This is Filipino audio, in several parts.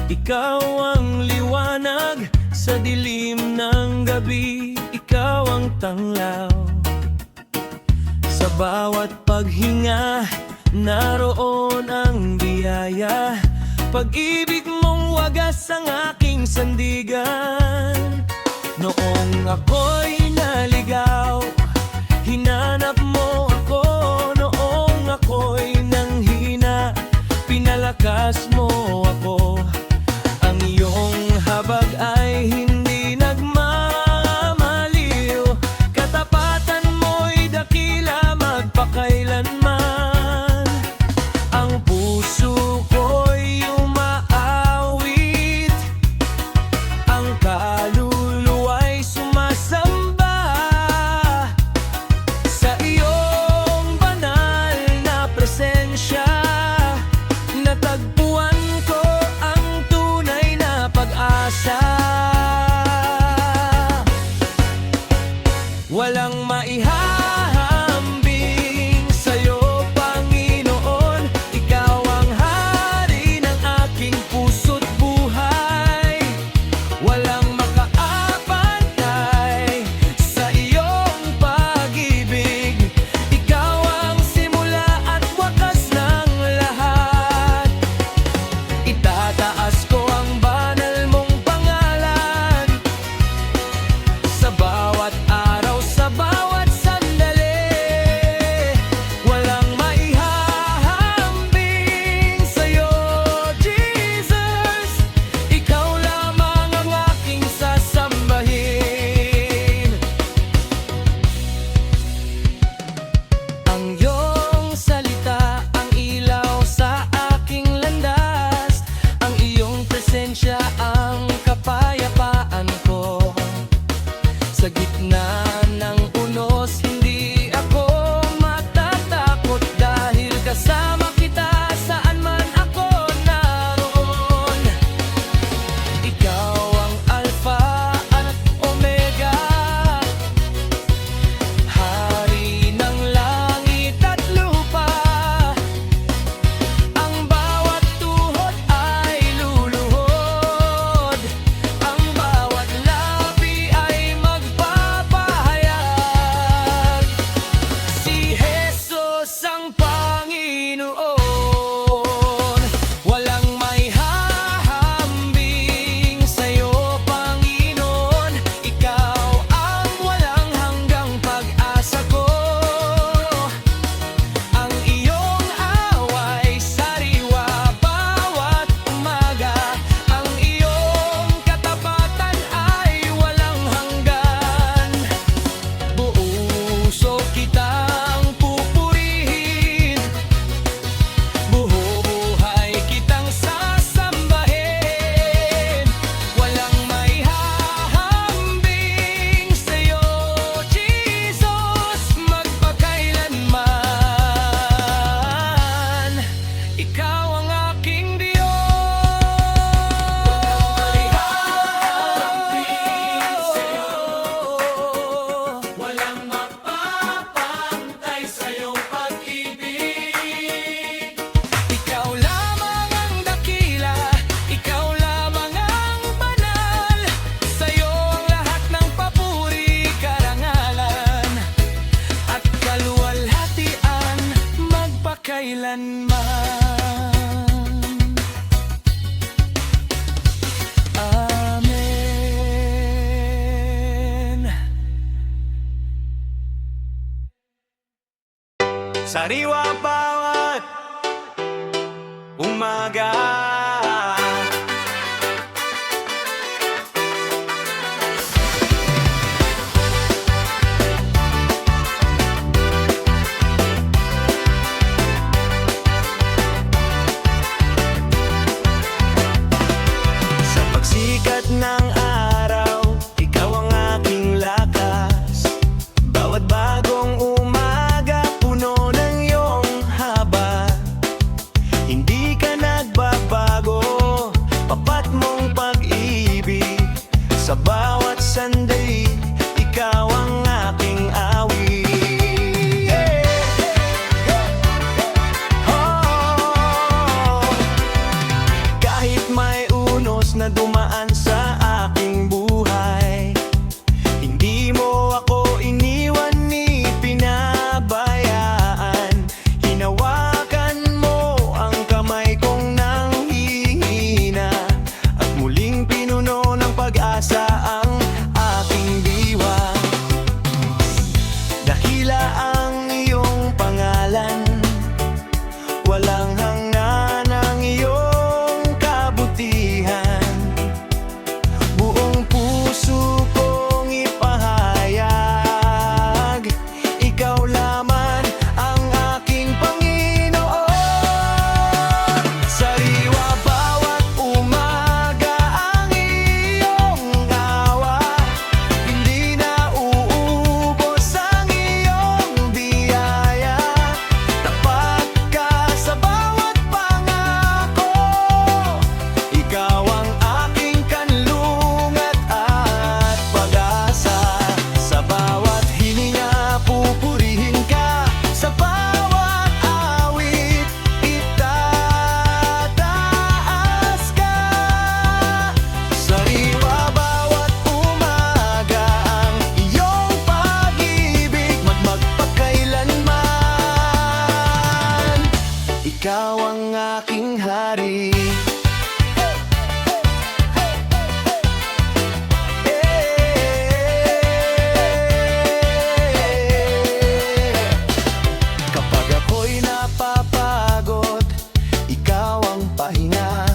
Ikaw ang liwanag sa dilim ng gabi, ikaw ang tanglaw. Sa bawat paghinga, naroon ang biyaya. Pag-ibig mong wagas ang aking sandigan. Noong ako'y naligaw, hinanap mo ako. Noong ako'y nanghina, pinalakas mo ako. Ang iyong habag ay hindi nagmamaliw. Katapatan mo'y dakila magpakailanman. Ang puso ko'y umaawit, ang kaluluwa'y sumasamba sa iyong banal na presensya. Natagpuan ko ang tunay na pag-asa. Walang maihahambing sa'yo, Panginoon. Ikaw ang hari ng aking puso't buhay. Walang makaapantay sa iyong pag-ibig. Ikaw ang simula at wakas ng lahat. Itataas ko ang banal mong pangalan sa bawat araw, sa bawat sandali. Walang maihahambing sa'yo, Jesus. Ikaw lamang ang aking sasambahin. Ang iyong salita, ang ilaw sa aking landas. Ang iyong presensya, ang kapayapaan ko. Sa gitna ng unos, hindi ako matatakot. Dahil kasama kita, saan man ako naroon. Ikaw ang Alpha at Omega, hari ng langit at lupa. Ang bawat tuhod ay luluhod, ang bawat labi ay magpapahayag. Si Jesus ang Panginoon. Walang maihahambing sa'yo, Panginoon. Ikaw ang walang hanggang pag-asa ko. Ang iyong away sariwa bawat umaga. Ang iyong katapatan ay walang hanggan. Buuso kitang pupurihin, buhay kitang sasambahin. Walang maihahambing sa'yo, Jesus, magpakailanman. Ikaw ang aking Diyos. Walang mapapantay sa'yong pag-ibig. Ikaw lamang ang dakila, ikaw lamang ang banal. Sa'yo ang lahat ng papuri, karangalan at kaluwalhatian magpakailanman. Amen. Sariwa bawat umaga. Sa pagsikat ng araw, ikaw ang aking lakas. Bawat bagong umaga, puno ng iyong haba. Hindi ka nagbabago, papat mong pag-ibig. Sa bawat sandali, ikaw ang aking awit. Oh, kahit may uno na dumaan sa aking buhay. Hindi mo ako iniwan ni pinabayaan. Hinawakan mo ang kamay kong nanghihina, at muling pinuno ng pag-asa ang aking diwa. Dakila ang iyong pangalan, walang hanggan ang iyong kabutihan. Buong puso kong ipahayag, ikaw lamang ang aking Panginoon. Sariwa bawat umaga ang iyong awa, hindi na uubos ang iyong biyaya. Tapat ka sa bawat pangako, ikaw ang aking kanlungan at pag-asa. Sa bawat hininga pupurihin ka, sa bawat awit itataas ka. Sariwa bawat umaga ang iyong pag-ibig, magpakailanman. Ikaw ang aking hari. Kapag ako'y napapagod, ikaw ang pahinga.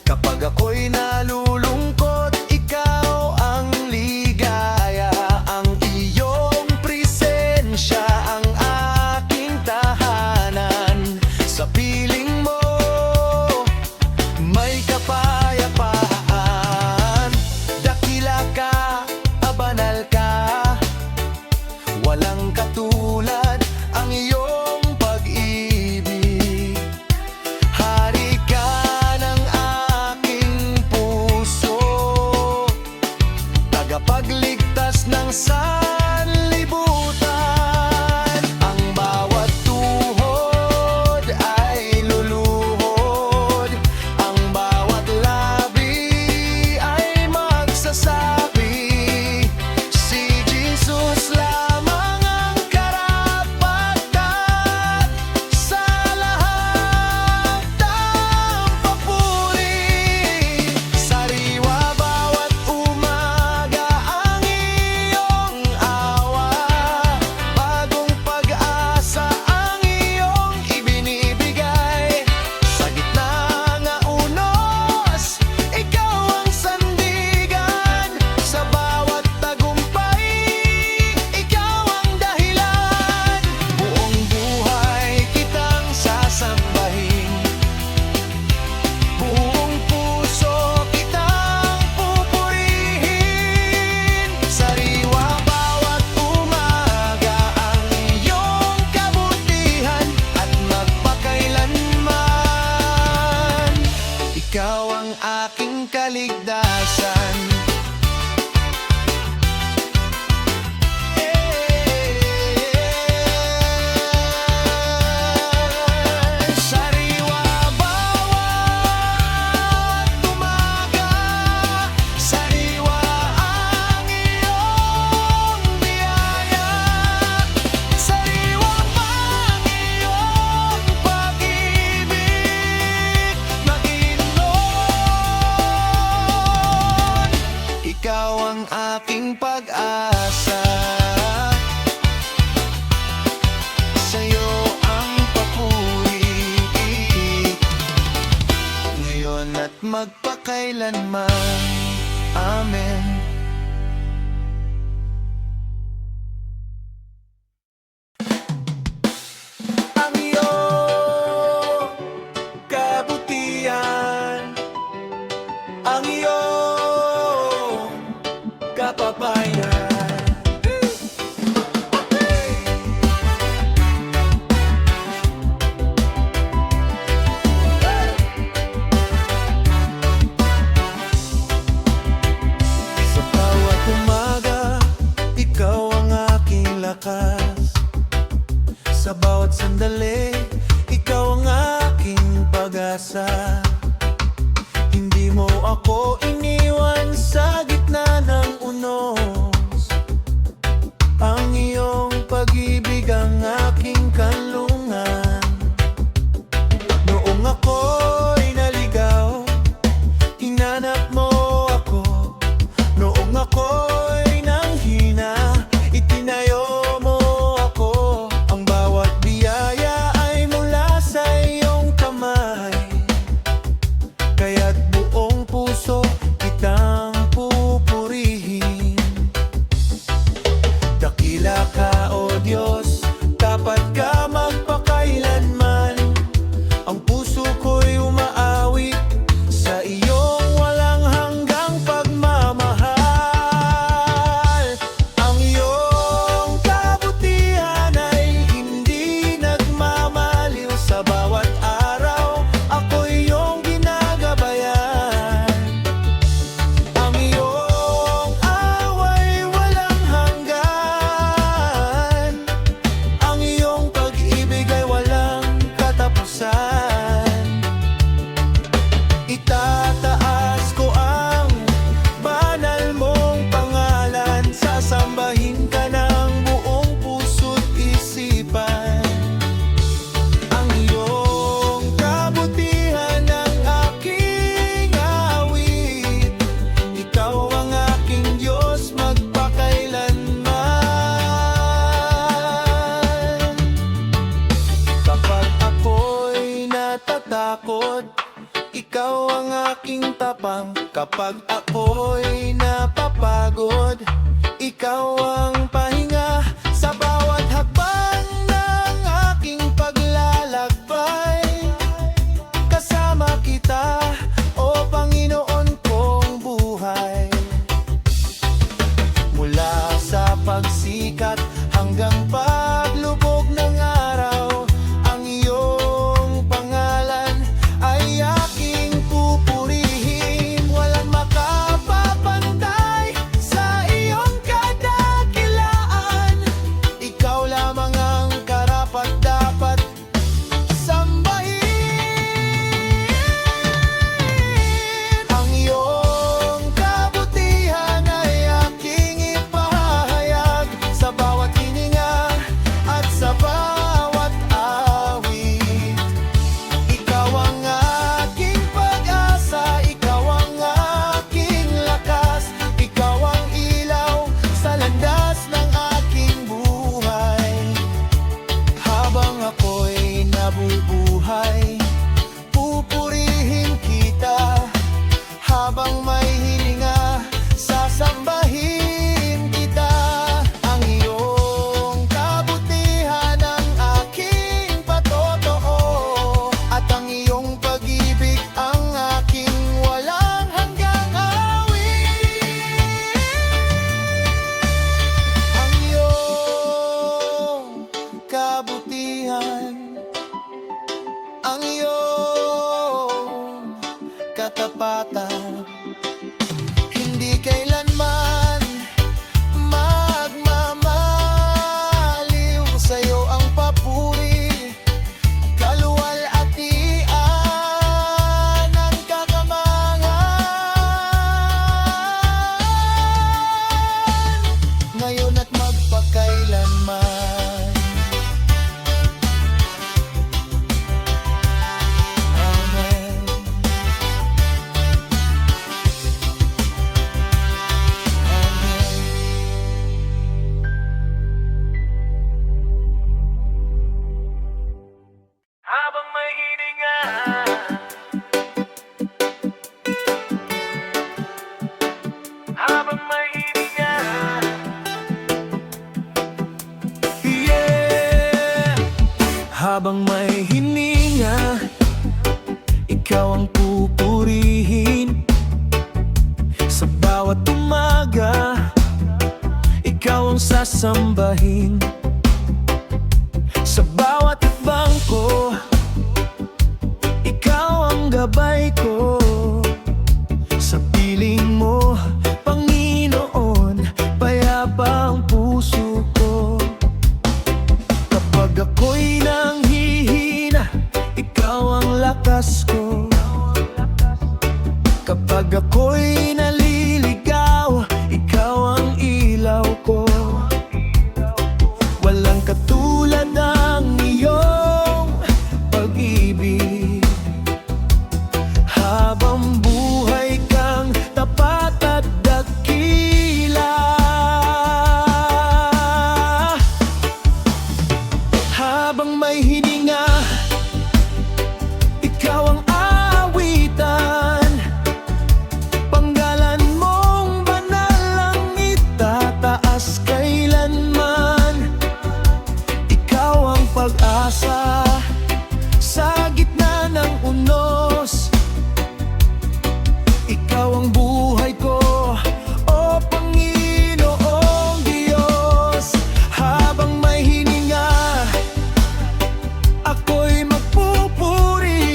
Kapag ako'y nalulungkot, ikaw ang ligaya. Ang iyong presensya ang aking tahanan. Sa piling mo may kapayapaan. Dakila ka, abanal ka, walang katulad ang iyong pag-ibig. Hari ka ng aking puso, tagapagligtas ng sanlibutan. Ang bawat tuhod ay luluhod, ang bawat labi ay magsasabi, si Jesus lamang ang karapat-dapat. Sa lahat ng papuri, sariwa bawat umaga ang iyong awa. Bagong pag-asa ang iyong ibinibigay. Sa gitna ng unos, ikaw ang sandigan. Sa bawat tagumpay, ikaw ang dahilan. Buong buhay kitang sasambahin, buong puso kitang pupurihin. Sariwa bawat umaga ang iyong kabutihan, at magpakailanman. Ikaw ang aking kaligtasan. Sariwa bawat umaga, sariwa ang iyong biyaya. Sariwa ang iyong pag-ibig, Panginoon. Ikaw ang aking pag-asa, sa'yo ang papuri, ngayon at magpakailanman. Amen. Ang iyong kabutihan, ang iyong kapapayhan. Sa bawat umaga, ikaw ang aking lakas. Sa bawat sandali, ikaw ang aking pag-asa. Hindi mo ako matapang. Kapag ako'y napapagod, ikaw ang pahinga. Sa bawat hakbang ng aking paglalakbay, kasama kita, o Panginoon kong buhay. Mula sa pagsikat hanggang paglubog ng araw, ang iyong pangalan ay aking pupurihin. Walang makapapantay sa iyong kadakilaan. Ikaw lamang ang karapat-dapat sambahin. Ang iyong kabutihan ay aking ipahayag sa bawat hininga at sa bawat awit. Ikaw ang aking pag-asa, ikaw ang aking lakas, ikaw ang ilaw sa landas ng aking buhay. Habang ako'y nabubuhay, pupurihin kita. Habang may hininga, sasambahin kita. Ang iyong kabutihan ang aking patotoo, at ang iyong pag-ibig ang aking walang hanggang awit. Ang iyong kabutihan, ang iyong katapatan, hindi kailanman magmamaliw. Sa'yo ang papuri, kaluwalhatian ang kakamangan, ngayon at magpakailanman. Amen. Habang may hininga, habang may hininga, yeah. Habang may hininga, ikaw ang pupurihin. Sa bawat umaga, ikaw ang sasambahin. Sa bawat hakbang ko, ikaw ang gabay ko. Sa piling mo, Panginoon, payapa ang puso ko. Kapag ako'y nanghihina, ikaw ang lakas ko. Kapag ako'y naliligaw, ikaw ang ilaw ko. Walang katulad ng iyong pag-ibig. Habang buhay kang tapat at dakila. Habang may hininga, ikaw ang awitan. Panggalan mong banal ang itataas kailanman. Ikaw ang pag-asa sa gitna ng unos. Ikaw ang buhay ko, o Panginoong Diyos. Habang may hininga, ako'y magpupuri.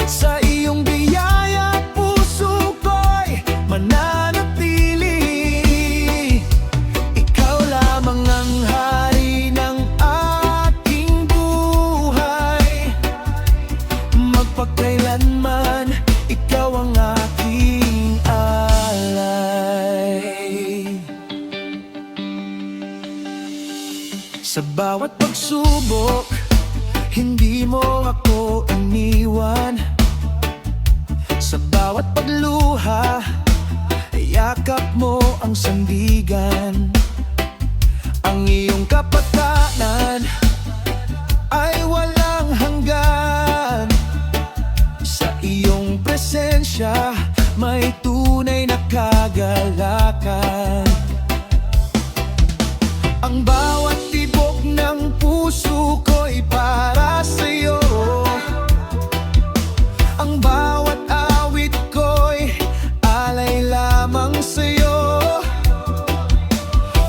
Sa iyong biyaya, puso ko'y mananatili. Ikaw lamang ang hari ng aking buhay. Magpakailanman, ikaw ang aking alay. Sa bawat pagsubok, hindi mo ako iniwan. Sa bawat pagluha, yakap mo ang sandigan. Ang iyong kapatanan ay walang hanggan. Sa iyong presensya presensya, may tunay na kagalakan. Ang bawat tibok ng puso ko'y para sa'yo. Ang bawat awit ko'y alay lamang sa'yo.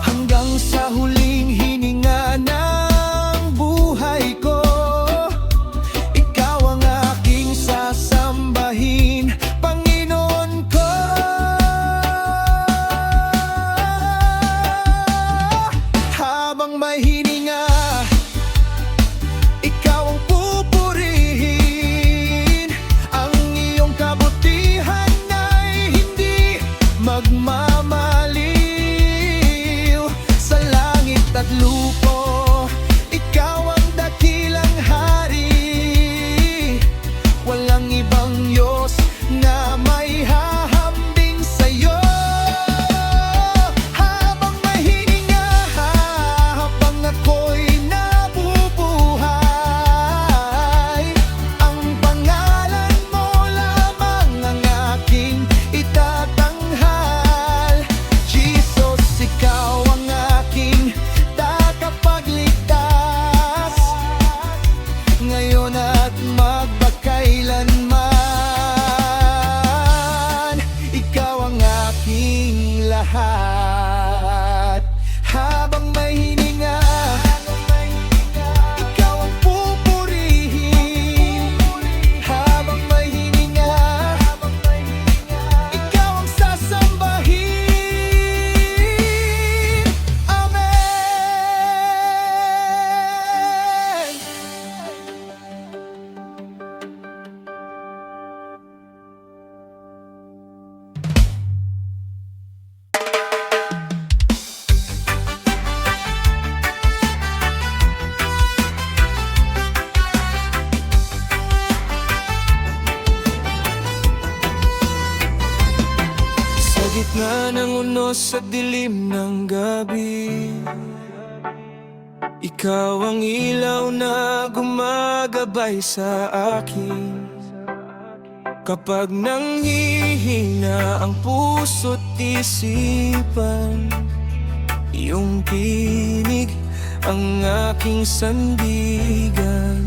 Hanggang sa huling hininga ng buhay ko, ikaw ang aking sasambahin, Panginoon ko. Habang may hininga, ikaw ang pupurihin. Ang iyong kabutihan ay hindi magmamaliw. Sa langit at lupo, ikaw ang dakilang hari. Walang ibang Diyos na may hahambing sa'yo. Habang may hininga, habang ako'y nabubuhay, ang pangalan mo lamang ang aking itatanghal. Jesus, ikaw ang aking tagapagligtas, ngayon at magpakailanman. Ikaw ang aking lahat. Habang may hininga, ikaw ang pupurihin. Habang may hininga, ikaw ang sasambahin. Amen. Sa gitna ng unos sa dilim ng gabi, ikaw ang ilaw na gumagabay sa akin. Kapag nanghihina ang puso't isipan, iyong tinig ang aking sandigan.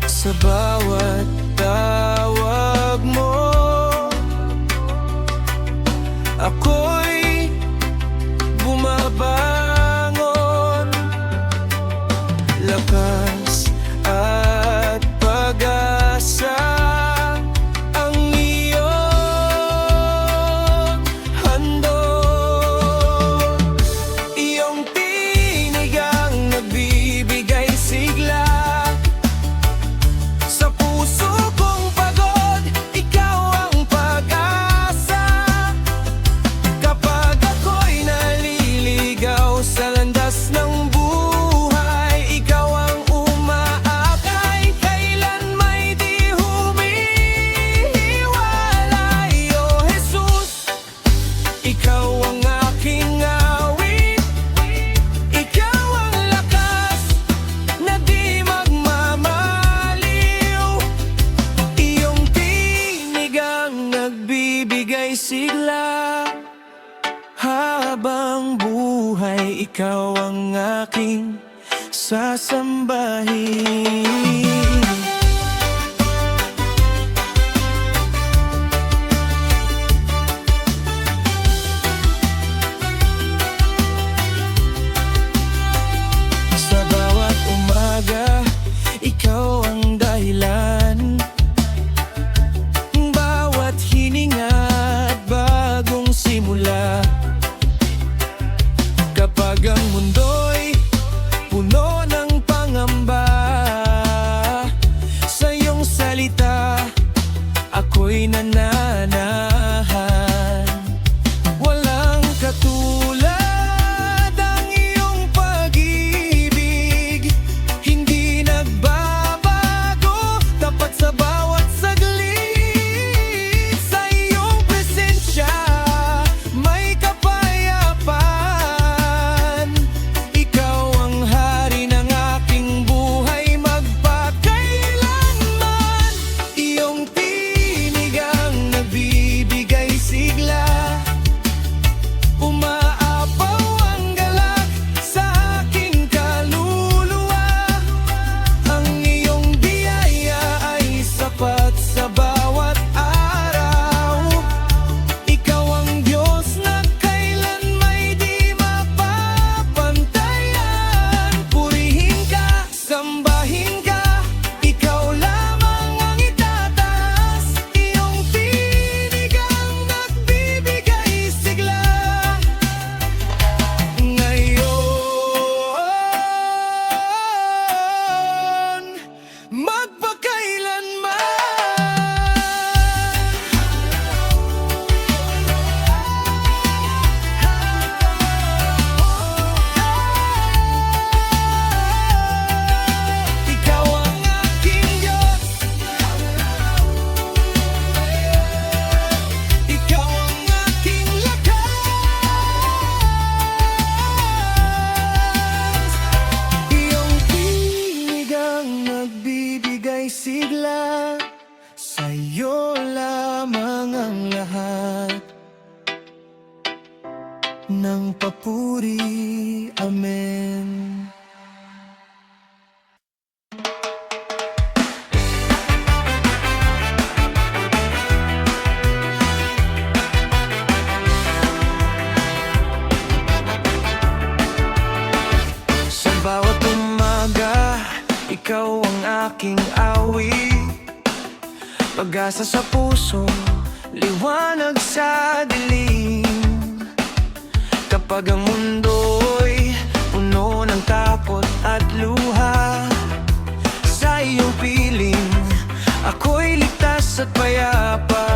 Sa bawat tawag mo, ako'y bumabangon. Lakas at pag-asa ang iyong handog. Iyong tinig ang nagbibigay sigla sa puso kong pagod. Ikaw ang pag-asa. Kapag ako'y naliligaw sa landas ng buhay, ikaw ang umaakay, kailan may di humihiwalay. O Jesus, ikaw ang aking awit, ikaw ang lakas na di magmamaliw. Iyong tinig ang nagbibigay sigla. Habang buhay, ikaw ang aking sasambahin. Sa bawat umaga, ikaw ang dahilan. Bawat hininga at bagong simula. Kapag ang mundo'y puno ng pangamba, sa iyong salita ako'y nananahan. Walang katulad ang iyong pag-ibig, hindi nagbabago, tapat sa bawat saglit. Sa iyong presensya may kapayapaan. Ikaw ang hari ng aking buhay, magpakailanman. Iyong tinig sa'yo lamang ang lahat ng papuri. Amen. Sa bawat umaga, ikaw ang aking awit, pag-asa sa puso, liwanag sa dilim. Kapag ang mundo'y puno ng takot at luha, sa iyong piling, ako'y ligtas at payapa.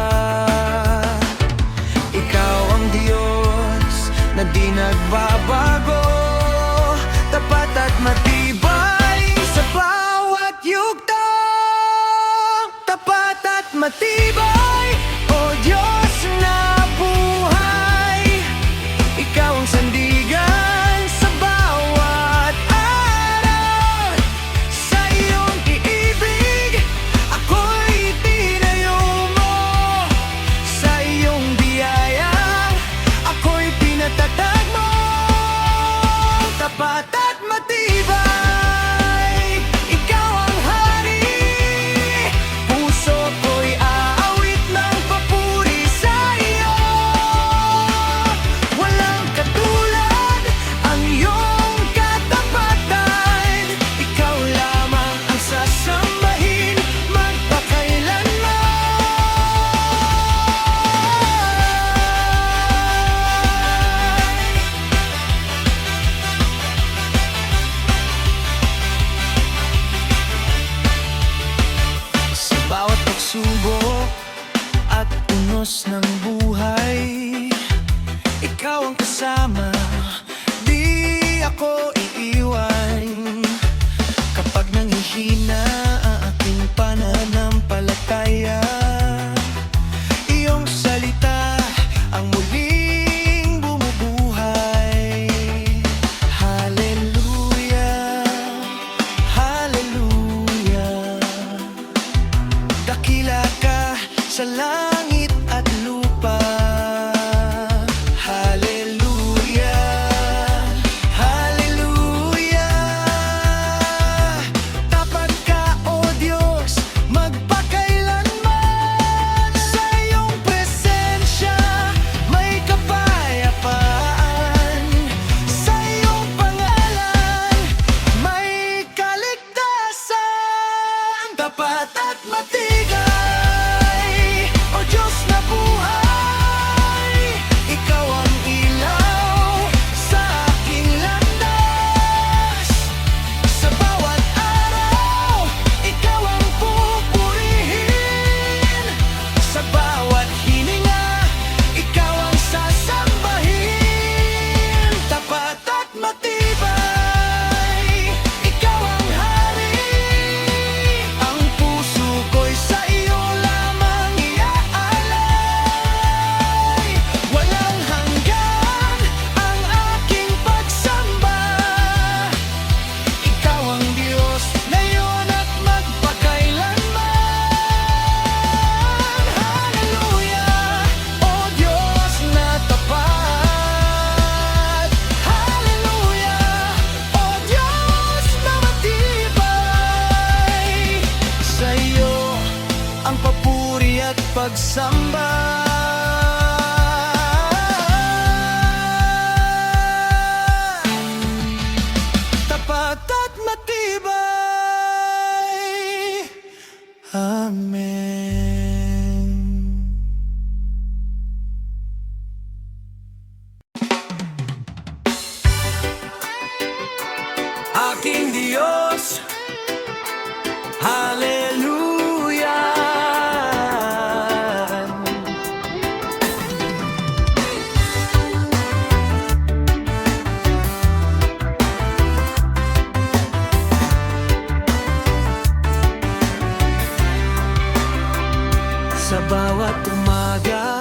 Ikaw ang Diyos na di nagbabago, tapat at matibay sa bawat yugto. Tapat at matibay, O Diyos na buhay. Ikaw ang sandigan sa bawat araw. Sa iyong iibig, ako'y itinayo mo. Sa iyong biyaya, ako'y pinatatag mo. Tapat at matibay, ikaw ang hari. Puso ko'y aawit ng papuri sa iyo. Walang katulad ang iyong katapatan. Ikaw lamang ang sasambahin magpakailanman. Sa bawat pagsubok at unos ng buhay, ikaw ang kasama, di ako iiwan. Kapag nanghihina ang aking pananampalataya, iyong salita ang muling bumubuhay. Hallelujah, hallelujah. Dakila ka sa langit at lupa. Hallelujah, hallelujah. Tapat ka, O Diyos, magpakailanman. Sa iyong presensya may kapayapaan. Sa iyong pangalan may kaligtasan. Tapat at matigay, O Diyos na buhay. Ikaw ang ilaw sa aking landas. Sa bawat araw, ikaw ang pupurihin. Sa bawat hininga, ikaw ang sasambahin. Tapat at matibay, ikaw ang hari. Ang puso ko'y sa iyo lamang iaalay. Walang hanggan ang aking pagsamba. Ikaw ang Diyos ngayon at magpakailanman. Hallelujah, O Diyos na tapat. Hallelujah, O Diyos na matibay. Sa iyo ang papuri at pagsamba. Tapat at matibay. Amen. Aking Diyos, hallelujah. Sa bawat umaga,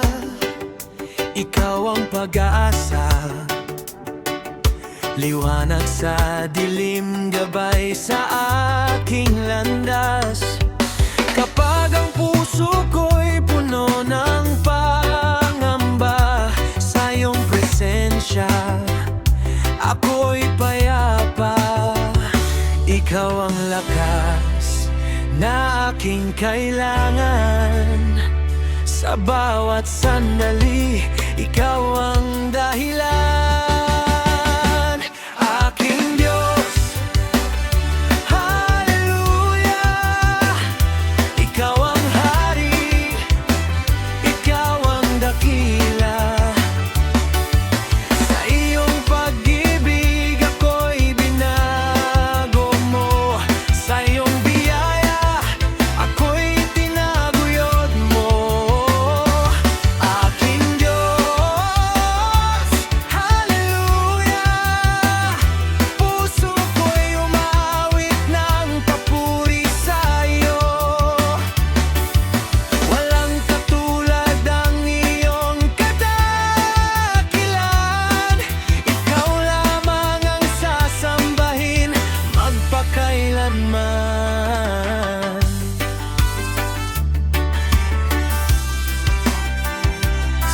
ikaw ang pag-asa. Liwanag sa dilim, gabay sa aking landas. Kapag ang puso ko'y puno ng pangamba sa iyong presensya, ako'y payapa. Ikaw ang lakas na aking kailangan. Sa bawat sandali, ikaw ang dahilan. Aking Diyos, hallelujah. Ikaw ang hari, ikaw ang dakila. Sa iyong pag-ibig ako'y binago mo. Sa iyong biyaya ako'y tinaguyod mo. Aking Diyos, hallelujah. Puso ko'y umawit ng papuri sa iyo. Walang katulad ang iyong kadakilan. Ikaw lamang ang sasambahin magpakailanman.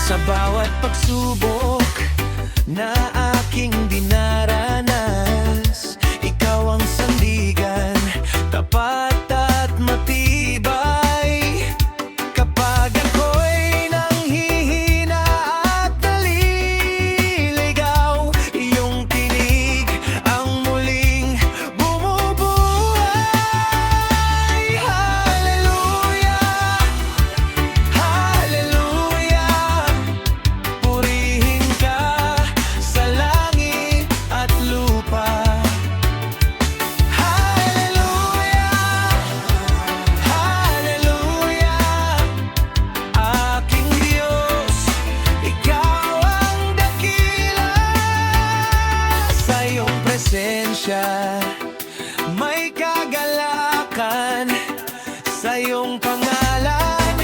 Sa bawat pagsubok na aking dinaranas, ikaw ang sandigan, tapat at matibay. Kapag ako'y nanghihina at naliligaw, iyong tinig ang muling bumubuhay. Hallelujah, hallelujah. Purihin ka sa langit at lupa. Hallelujah, hallelujah. Aking Diyos, ikaw ang dakila. Sa iyong presensya may kagalakan. Sa iyong pangalan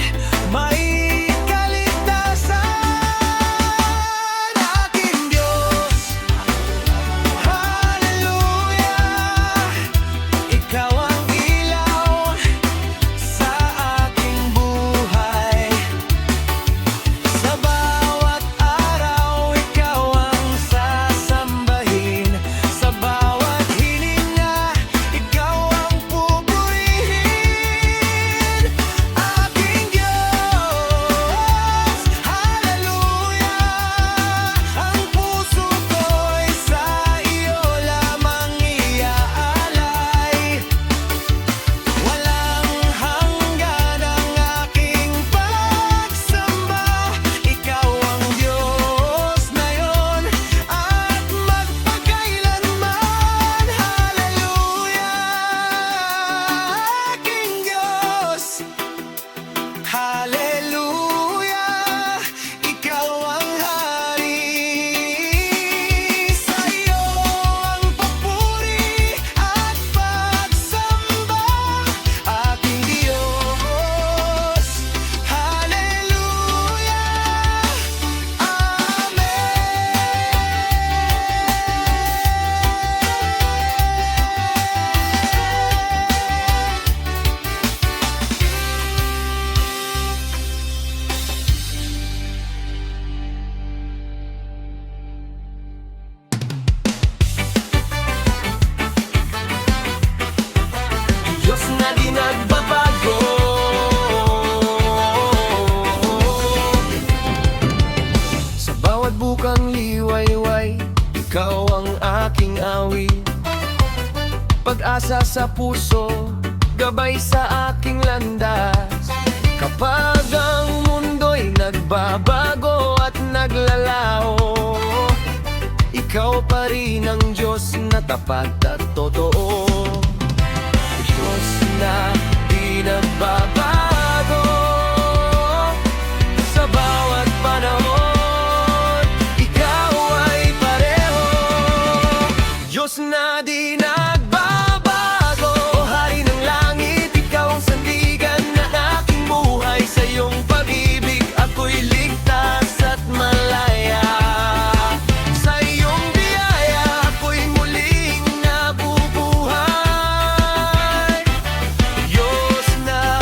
may kaligtasan. Aking Diyos, hallelujah. Ikaw ang ilaw sa aking buhay. Sa bawat araw, ikaw ang sasambahin. Sa bawat hininga, ikaw ang pupurihin. Aking Diyos, hallelujah. Ang puso ko'y sa iyo lamang iaalay. Walang hanggan ang aking pagsamba. Ikaw ang Diyos ngayon at magpakailanman. Hallelujah. Aking Diyos, hallelujah. Ikaw ang hari. Sa iyo ang papuri at pagsamba. Aking Diyos, hallelujah. Diyos na di nagbabago. Sa bawat bukang liwayway, ikaw ang aking awit. Pag-asa sa puso, gabay sa aking landas. Kapag ang mundo'y nagbabago at naglalaho, ikaw pa rin ang Diyos na tapat at totoo. Diyos na di nagbabago. Sa bawat panahon, ikaw ay pareho. Diyos na di nagbabago. O Hari ng langit, ikaw ang sandigan na aking buhay. Sa iyong pag-ibig ako'y ligtas at malaya. Sa iyong biyaya ako'y muling nabubuhay. Diyos na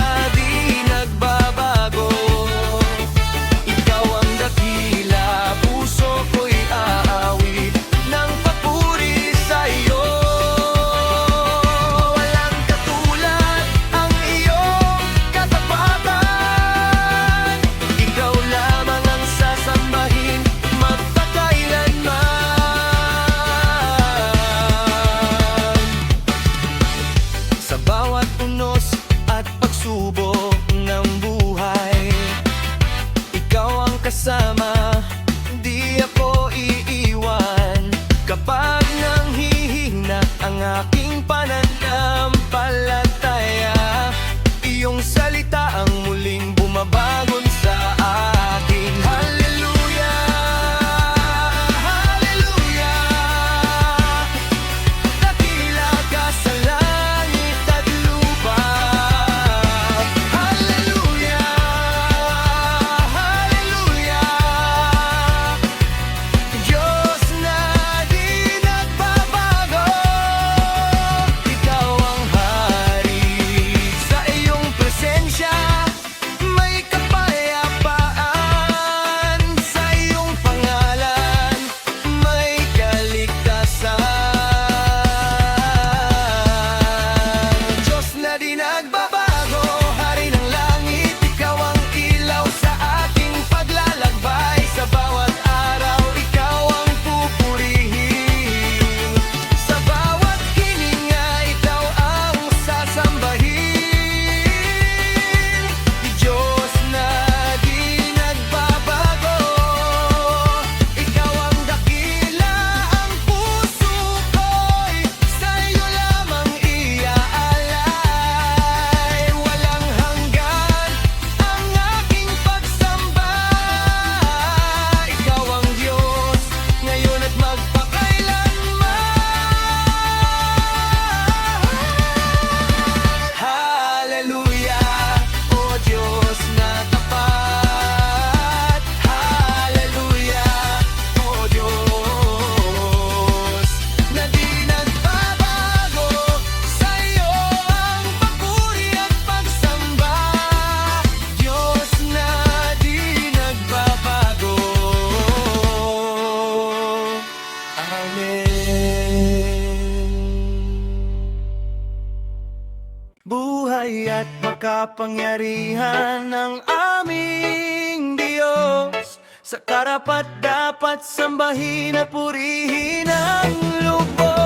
kapangyarihan ng aming Diyos. Sa karapat dapat sambahin at purihin ang lubos.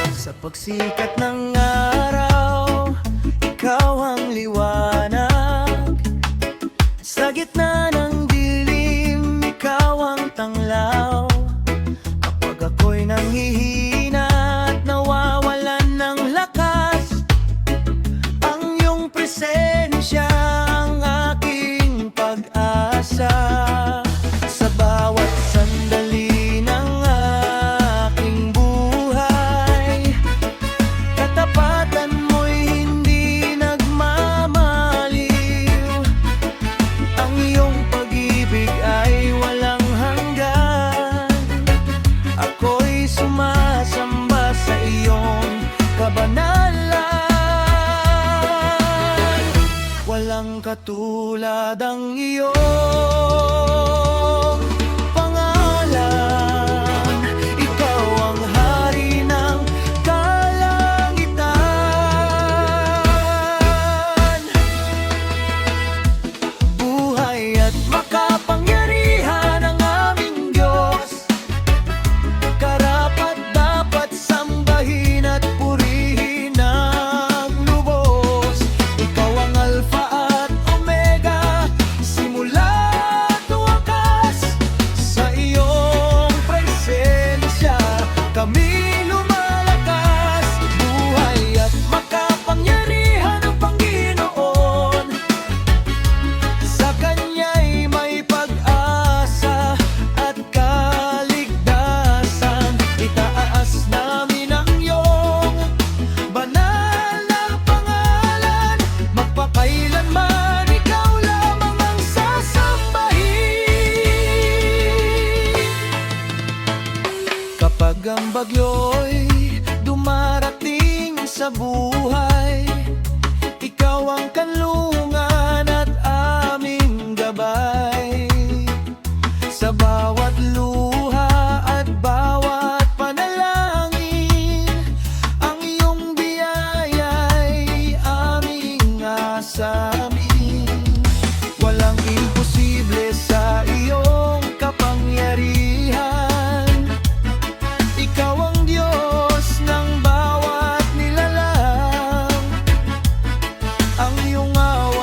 Sa pagsikat ng araw, ikaw ang liwanag. Sa gitna ng dilim, ikaw ang tanglaw. Kapag ako'y nanghihina at nawawalan ng lakas, ang iyong presensya ang aking pag-asa. Sa bawat sandali ng aking buhay, katapatan mo'y hindi nagmamaliw. Ang iyong pag-ibig ay walang hanggan. Ako'y sumasamba sa iyong kabanalan. Walang katulad ang iyong pangalan. Ikaw ang hari ng kalangitan. Buhay at makapangyarihan ang aming Diyos. Karapat dapat sambahin at purihin ang lubos. Ikaw ang Alpha at Omega, simula at wakas. Sa iyong presensya kami lumalakas. Buhay at makapangyarihan ang Panginoon. Sa Kanya'y may pag-asa at kaligtasan. Itaas namin ang iyong banal na pangalan. Magpakailanman ikaw lamang ang sasambahin. Kapag ang bagyo'y dumarating sa buhay, ikaw ang kanlungan at aming gabay. Sa bawat luha at bawat panalangin, ang iyong biyaya'y aming asamin. Walang imposible sa iyong kapangyarihan. Ikaw ang Diyos ng bawat nilalang. Ang iyong awa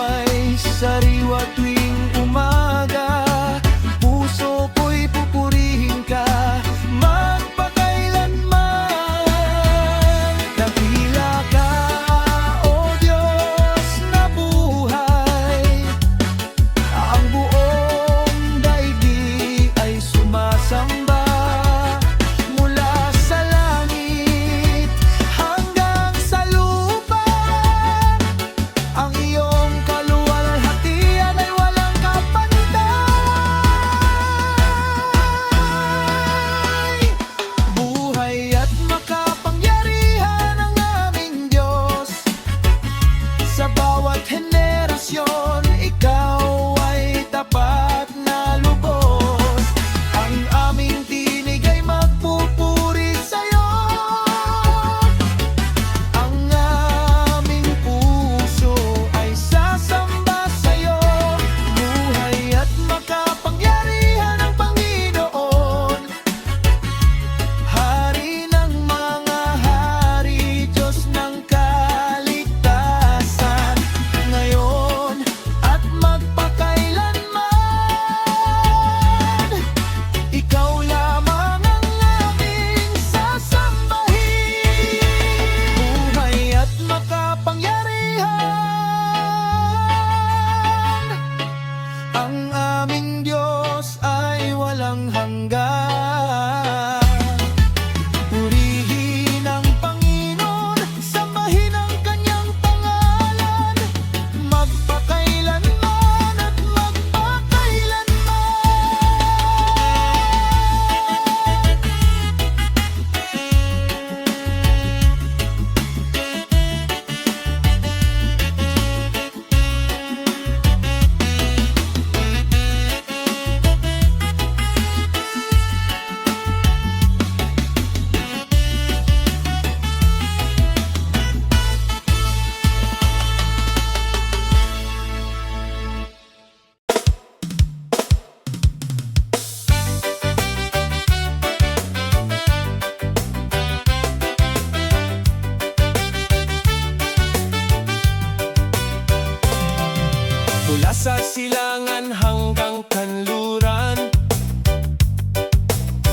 Mula sa silangan hanggang kanluran,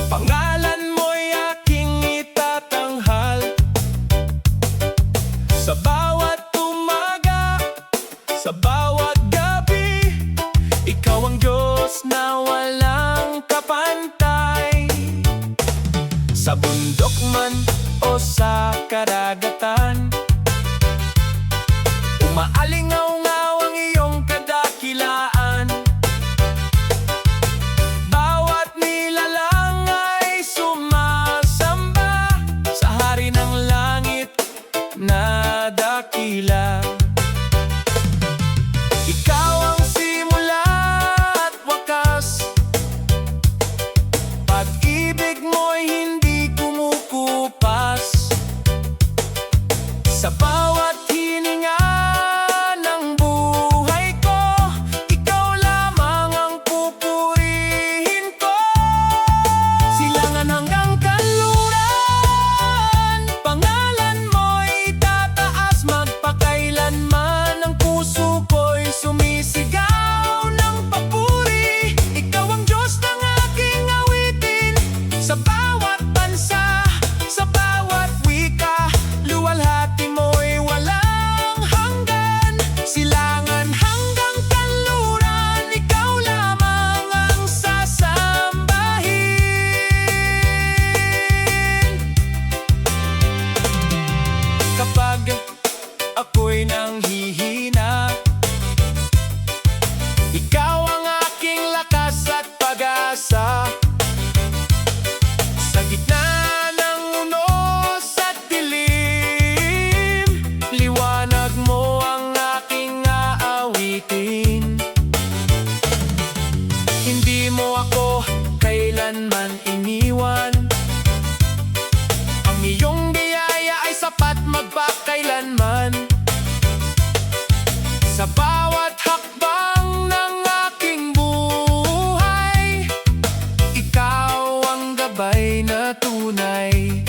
pangalan mo'y aking itatanghal. Sa bawat umaga, sa bawat gabi, ikaw ang Diyos na walang kapantay. Sa bundok man o sa karagatan, umaalingaw-ngaw ang iyong kadakilaan. Bawat nilalang ay sumasamba sa hari ng langit na dakila. Ikaw ang simula at wakas, pag-ibig mo'y hindi kumukupas. Sa bawat hininga ng buhay ko, ikaw lamang ang pupurihin ko. Silangan hanggang kanluran, pangalan mo'y tataas magpakailanman. Ang puso ko'y sumisigaw ng papuri. Ikaw ang Diyos ng aking awitin. Sa bawat bansa, sa bawat wika, luwalhati mo'y walang hanggan. Silangan hanggang kanluran, ikaw lamang ang sasambahin. Kapag ako'y nanghihina, ikaw ang aking lakas at pag-asa. Sa gitna ng unos at dilim, liwanag mo ang aking aawitin. Hindi mo ako kailanman iniwan. Ang iyong biyaya ay sapat magpakailanman. Sa bawat hakbang ng aking buhay, ikaw ang gabay na tunay.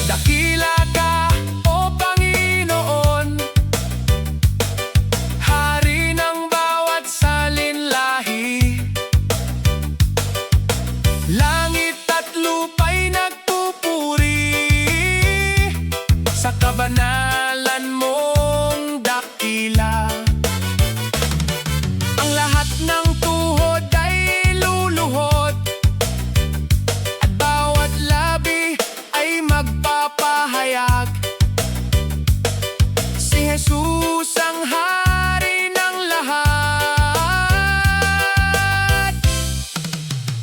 Dakila ka, O Panginoon, hari ng bawat salinlahi. Langit at lupa'y nagpupuri sa kabanalan mong dakila. Ang lahat ng tuhod ay luluhod, at bawat labi ay magpapahayag. Si Jesus ang hari ng lahat,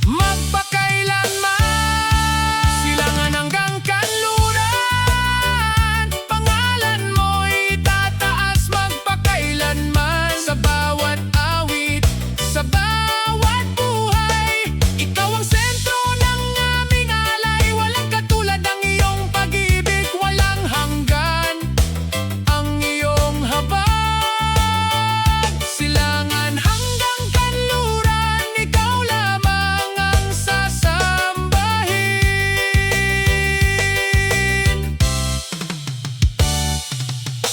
magpakailanman. Silangan hanggang kanluran, pangalan mo'y tataas magpakailanman. Sa bawat awit, sa bawat buhay, ikaw ang sentro ng aming alay. Walang katulad ng iyong pag-ibig, walang hanggan ang iyong habag. Silangan hanggang kanluran, ikaw lamang ang sasambahin.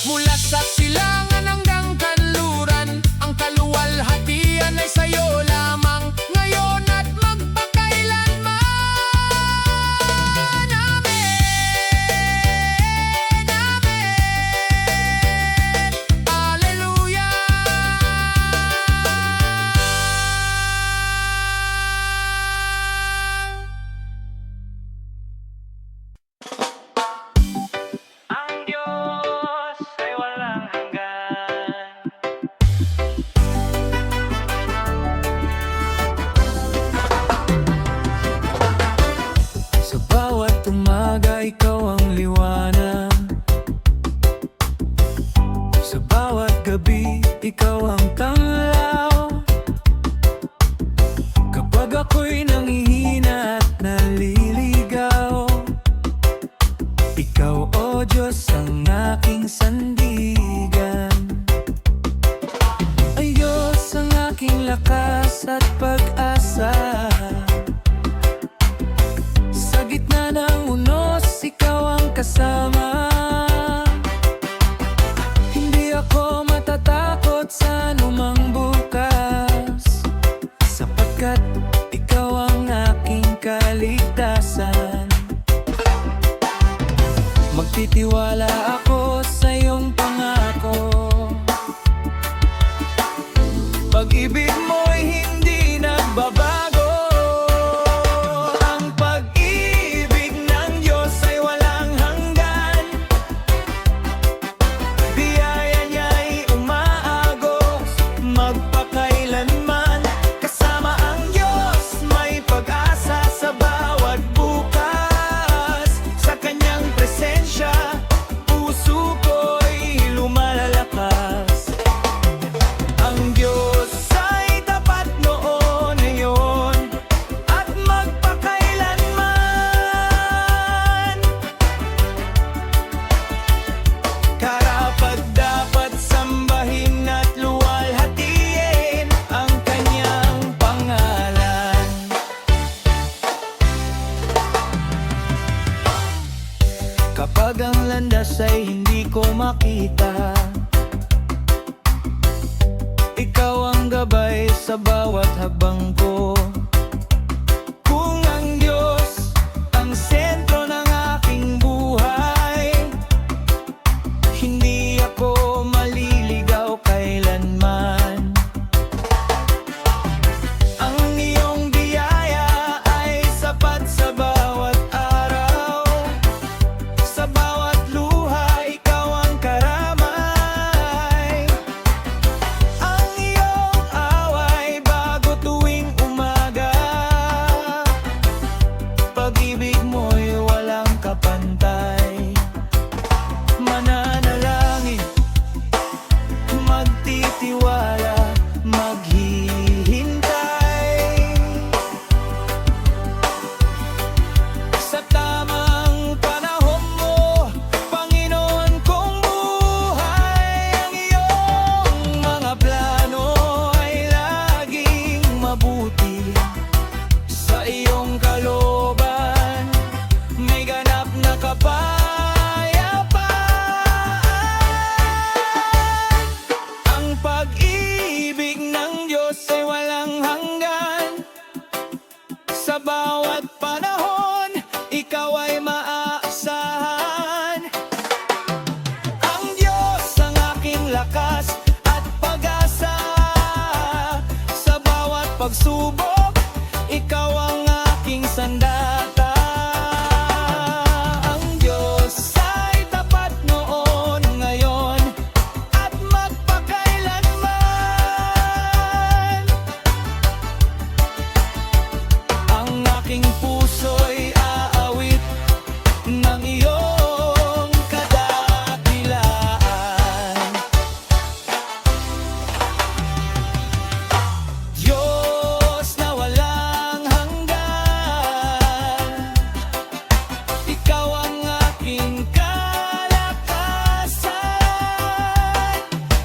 Mula sa silangan hanggang kanluran, ang kaluwalhatian ay sa'yo lamang, ngayon at magpakailanman. Amen, amen, Alleluia. Ang Diyos ay walang hanggan. Sa bawat umaga, ikaw ang liwanag. Sa bawat gabi, ikaw ang tanglaw. Kapag ako'y nanghihina at naliligaw, ikaw, O Diyos, ang aking sandigan. Ay Diyos, ang aking lakas at pag-asa. Sa gitna ng unos, ikaw ang kasama. Hindi ako matatakot sa bawat habang ko. Kung ang Diyos ang sentro ng aking buhay, hindi ako maliligaw kailanman. Ang iyong biyaya ay sapat sa bawat araw, sa bawat luha ikaw ang karamay. Ang iyong away bago tuwing umaga, pag-ibig mo'y walang kapantay. Mananalangin, magtitiwala, maghihintay sa tamang panahon mo, Panginoon kong buhay. Ang iyong mga plano ay laging mabuti, sa iyong kalooban may ganap na kapayapaan. Ang pag-ibig ng Diyos ay walang hanggan, sa bawat panahon ikaw ay maaasahan. Ang Diyos ang aking lakas at pag-asa, sa bawat pagsubok ikaw ang aking sandata. Ang Diyos ay tapat noon, ngayon at magpakailanman. Ang aking puso'y aawit ng iyong kadakilaan. Diyos na walang hanggan, ikaw ang aking kalakasan.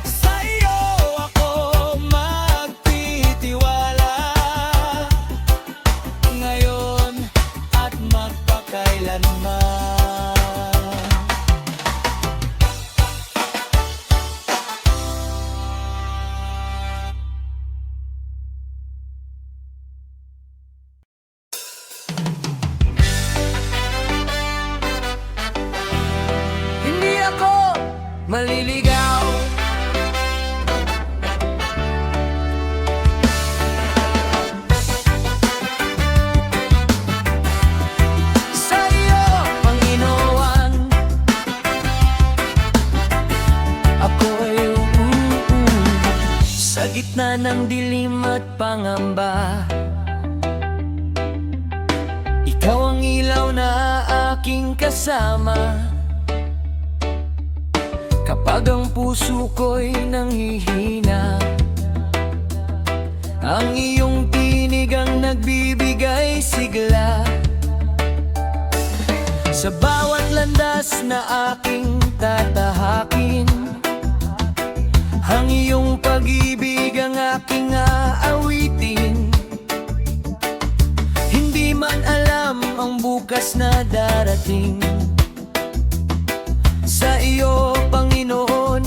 Sa iyo ako magtitiwala, ngayon at magpakailanman. Hindi ako maliligaw, sa iyo, Panginoon. Ako'y sa gitna ng dilim at pangamba, ikaw ang ilaw na aking kasama. Kapag ang puso ko'y nanghihina, ang iyong tinig ang nagbibigay sigla. Sa bawat landas na aking tatahakin, ang iyong pag-ibig ang aking aawitin. Hindi man alam ang bukas na darating, sa iyo, Panginoon,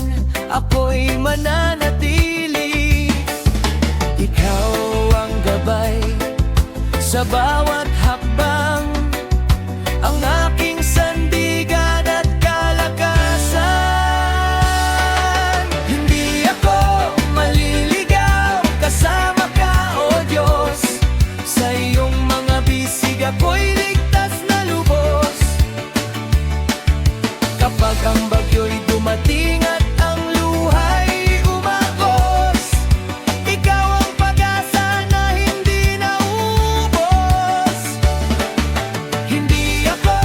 ako'y mananatili. Ikaw ang gabay sa bawat hakbang, ang aking sandigan at kalakasan. Hindi ako maliligaw, kasama ka, O Diyos. Sa iyong mga bisig ako'y ligtas na lubos. Kapag ang bagyo'y dumating at ang luha'y umagos, ikaw ang pag-asa na hindi naubos. Hindi ako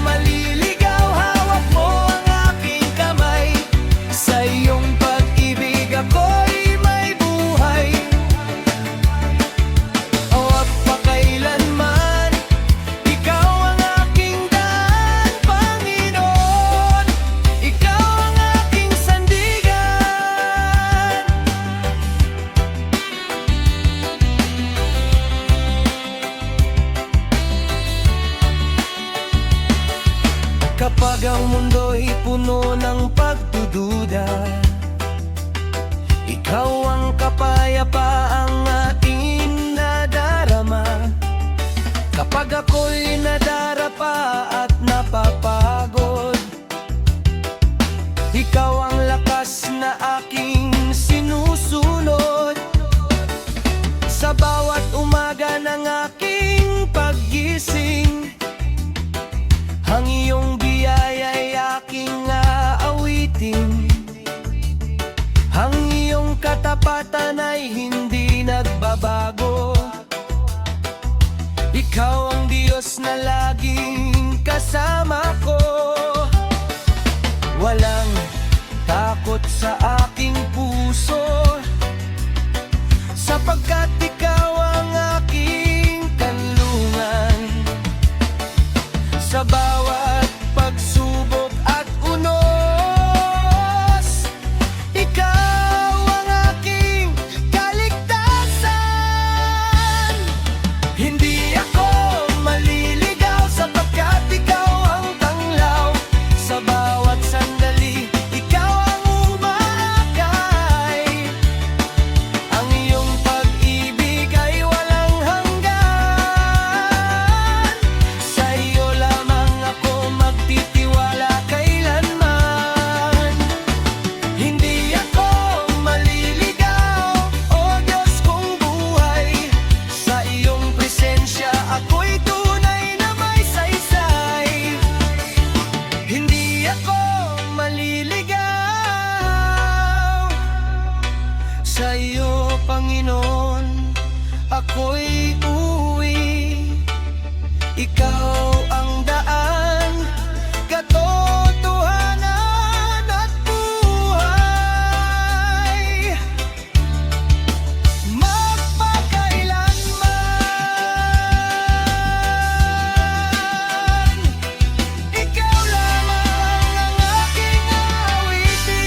maliligaw, hawak mo ang aking kamay. Sa iyong pag-ibig ako'y may buhay. O at pakailanman, ikaw ang aking daan, Panginoon. Ikaw ang aking sandigan. Kapag ang mundo'y puno ng pagdududa, ikaw ang kapayapaang katapatan ay hindi nagbabago. Ikaw ang Diyos na laging kasama ko. Walang takot sa aking puso, sapagkat ikaw ang aking kanlungan. Sa bawat pagsubok at unos, ikaw ang aking kaligtasan. Hindi ako maliligaw, sapagkat ikaw ang tanglaw. Sa bawat sandali, ikaw ang umaakay. Ang iyong pag-ibig ay walang hanggan. Sa iyo lamang ako magtitiwala kailanman. Hindi ako maliligaw, o Diyos kong buhay. Sa iyong presensya ako'y tunay na may saysay. Hindi ako maliligaw, sa iyo, Panginoon, ako'y uuwi. Ikaw ang daan, katotohanan at buhay, magpakailanman. Ikaw lamang ang aking awitin.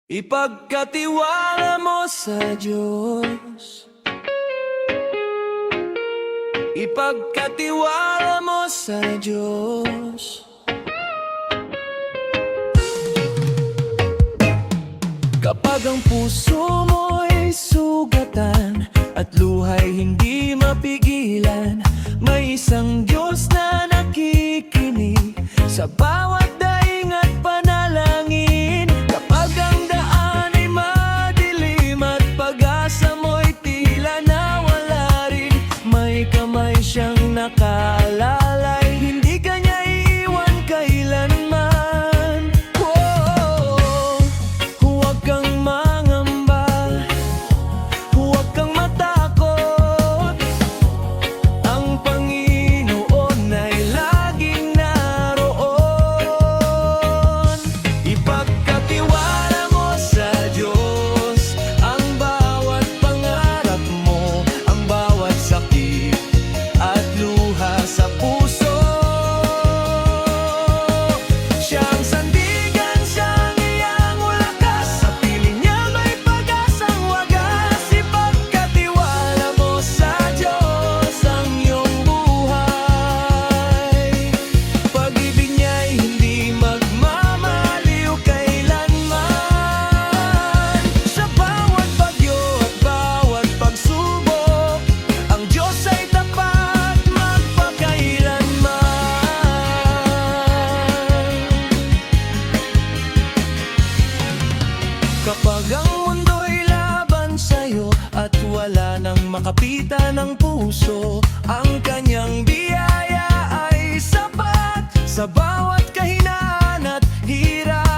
Ipagkatiwala mo sa Diyos. Ipagkatiwala mo sa Diyos. Kapag ang puso mo'y sugatan at luhay hindi mapigilan, may isang Diyos na nakikinig sa bawat daing at panalangin. Kapag ang daan ay madilim at pag-asa mo'y tila nawala rin, may kamay siyang nakaalalay, hindi kanya iiwan kailanman. Oh, huwag kang mangamba, huwag kang matakot, ang Panginoon ay laging naroon. Ipagkatiwala mo sa Diyos ang bawat pangarap mo, ang bawat sakit at luha sa puso. Siyang sandigan, siyang iyang lakas, sa piling niya may pag-asang wagas. Ipagkatiwala mo sa Diyos ang iyong buhay. Pag-ibig niya'y hindi magmamaliw kailanman. Sa bawat bagyo at bawat pagsubok, ang Diyos ay tapat magpakailanman. Kapag ang mundo'y laban sa'yo at wala nang makapitan ng puso, ang kanyang biyaya ay sapat sa bawat kahinaan at hirap.